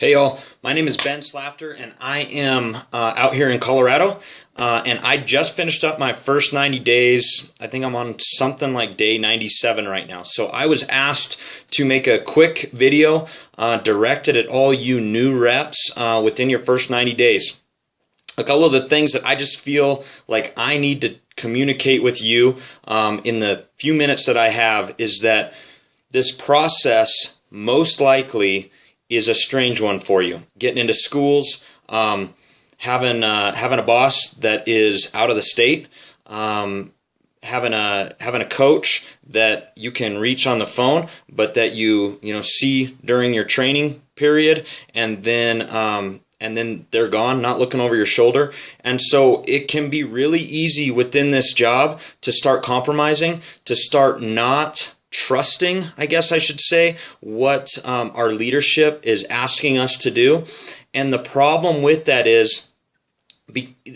Hey y'all, my name is Ben Slafter and I am out here in Colorado and I just finished up my first 90 days. I think I'm on something like day 97 right now. So I was asked to make a quick video directed at all you new reps within your first 90 days. A couple of the things that I just feel like I need to communicate with you in the few minutes that I have is that this process most likely is a strange one for you. Getting into schools, having a boss that is out of the state, having a coach that you can reach on the phone, but that you see during your training period, and then they're gone, not looking over your shoulder. And so it can be really easy within this job to start compromising, to start not trusting, I guess I should say, what our leadership is asking us to do. And the problem with that is,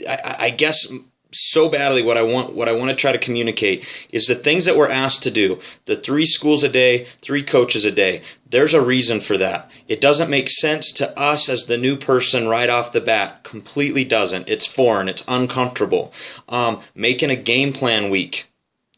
I guess so badly what I want to try to communicate is the things that we're asked to do, the 3 schools a day, 3 coaches a day. There's a reason for that. It doesn't make sense to us as the new person right off the bat. Completely doesn't. It's foreign. It's uncomfortable. Making a game plan week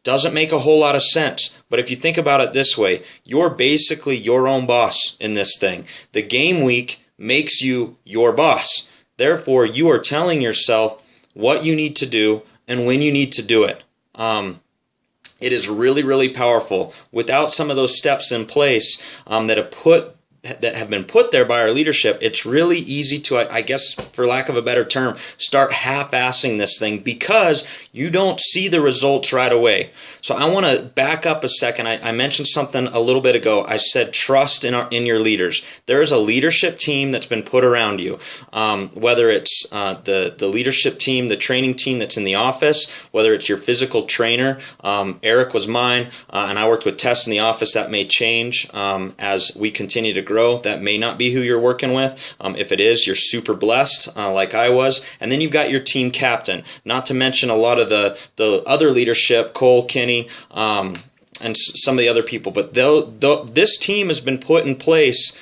doesn't make a whole lot of sense. But if you think about it this way, you're basically your own boss in this thing. The game week makes you your boss. Therefore, you are telling yourself what you need to do and when you need to do it. It is really, really powerful. Without some of those steps in place that have been put there by our leadership, it's really easy to, I guess, for lack of a better term, start half-assing this thing because you don't see the results right away. So I want to back up a second. I mentioned something a little bit ago. I said trust in your leaders. There is a leadership team that's been put around you, whether it's the leadership team, the training team that's in the office, whether it's your physical trainer. Eric was mine, and I worked with Tess in the office. That may change as we continue to grow. That may not be who you're working with. If it is, you're super blessed, like I was. And then you've got your team captain, not to mention a lot of the other leadership, Cole, Kenny, and some of the other people. But this team has been put in place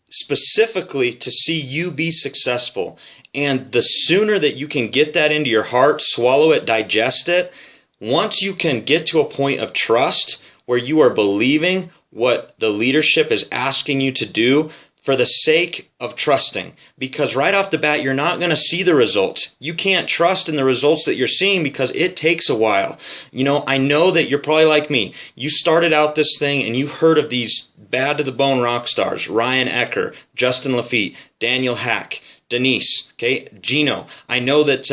specifically to see you be successful. And the sooner that you can get that into your heart, swallow it, digest it, once you can get to a point of trust where you are believing what the leadership is asking you to do for the sake of trusting. Because right off the bat, you're not going to see the results. You can't trust in the results that you're seeing because it takes a while. I know that you're probably like me. You started out this thing and you heard of these bad to the bone rock stars, Ryan Ecker, Justin Lafitte, Daniel Hack, Denise, Gino. I know that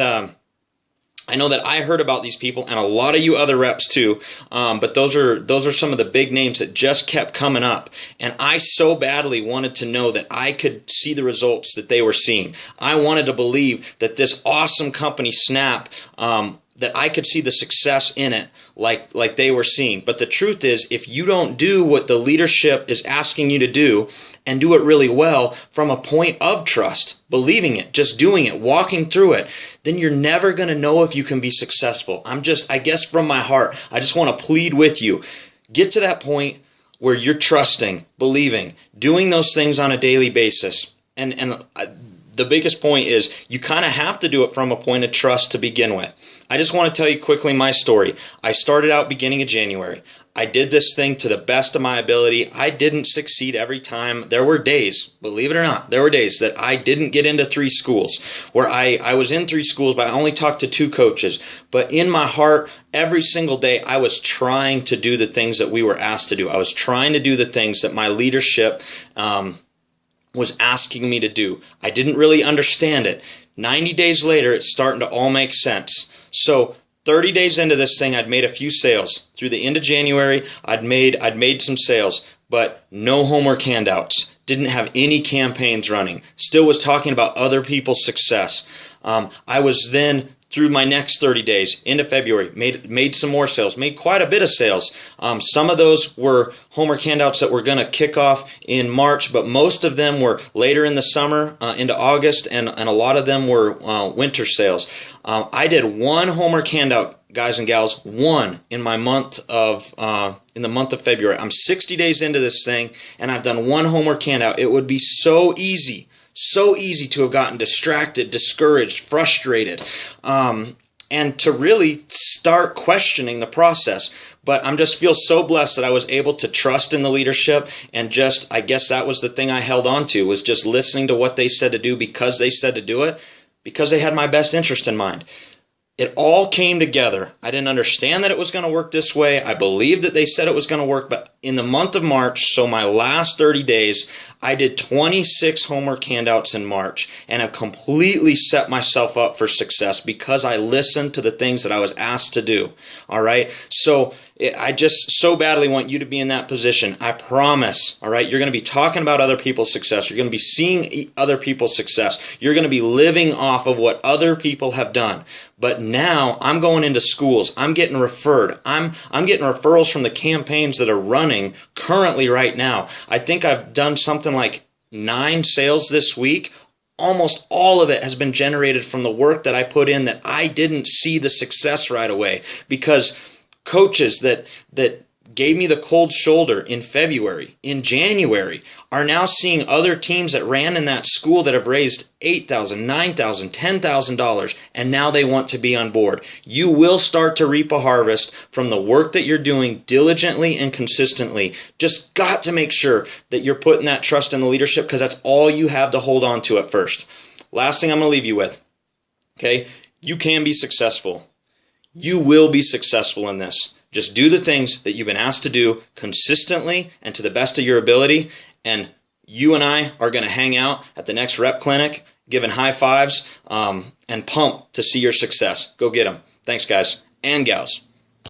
I heard about these people and a lot of you other reps too, but those are some of the big names that just kept coming up. And I so badly wanted to know that I could see the results that they were seeing. I wanted to believe that this awesome company, Snap, that I could see the success in it like they were seeing. But the truth is, if you don't do what the leadership is asking you to do and do it really well from a point of trust, believing it, just doing it, walking through it, then you're never going to know if you can be successful. I guess from my heart, I just want to plead with you. Get to that point where you're trusting, believing, doing those things on a daily basis. And the biggest point is you kind of have to do it from a point of trust to begin with. I just want to tell you quickly my story. I started out beginning of January. I did this thing to the best of my ability. I didn't succeed every time. There were days, believe it or not, there were days that I didn't get into 3 schools, where I was in 3 schools, but I only talked to 2 coaches. But in my heart, every single day, I was trying to do the things that we were asked to do. I was trying to do the things that my leadership was asking me to do. I didn't really understand it. 90 days later, it's starting to all make sense. So 30 days into this thing, I'd made a few sales. Through the end of January, I'd made some sales, but no homework handouts. Didn't have any campaigns running. Still was talking about other people's success. I was then through my next 30 days into February, made some more sales, made quite a bit of sales. Some of those were homework handouts that were going to kick off in March, but most of them were later in the summer into August, and a lot of them were winter sales. I did 1 homework handout, guys and gals, 1 in my month of in the month of February. I'm 60 days into this thing, and I've done 1 homework handout. It would be so easy So easy to have gotten distracted, discouraged, frustrated, and to really start questioning the process. But I'm just feel so blessed that I was able to trust in the leadership, and just, I guess that was the thing I held on to, was just listening to what they said to do because they said to do it, because they had my best interest in mind. It all came together. I didn't understand that it was going to work this way. I believed that they said it was going to work, but in the month of March, so my last 30 days, I did 26 homework handouts in March and have completely set myself up for success because I listened to the things that I was asked to do. All right. So I just so badly want you to be in that position. I promise. All right. You're going to be talking about other people's success. You're going to be seeing other people's success. You're going to be living off of what other people have done. But now I'm going into schools. I'm getting referred. I'm getting referrals from the campaigns that are running currently right now. I think I've done something like 9 sales this week. Almost all of it has been generated from the work that I put in that I didn't see the success right away, because coaches that gave me the cold shoulder in February, in January, are now seeing other teams that ran in that school that have raised $8,000, $9,000, $10,000, and now they want to be on board. You will start to reap a harvest from the work that you're doing diligently and consistently. Just got to make sure that you're putting that trust in the leadership, because that's all you have to hold on to at first. Last thing I'm going to leave you with, okay? You can be successful. You will be successful in this. Just do the things that you've been asked to do consistently and to the best of your ability, and you and I are going to hang out at the next rep clinic, giving high fives and pumped to see your success. Go get them. Thanks, guys and gals.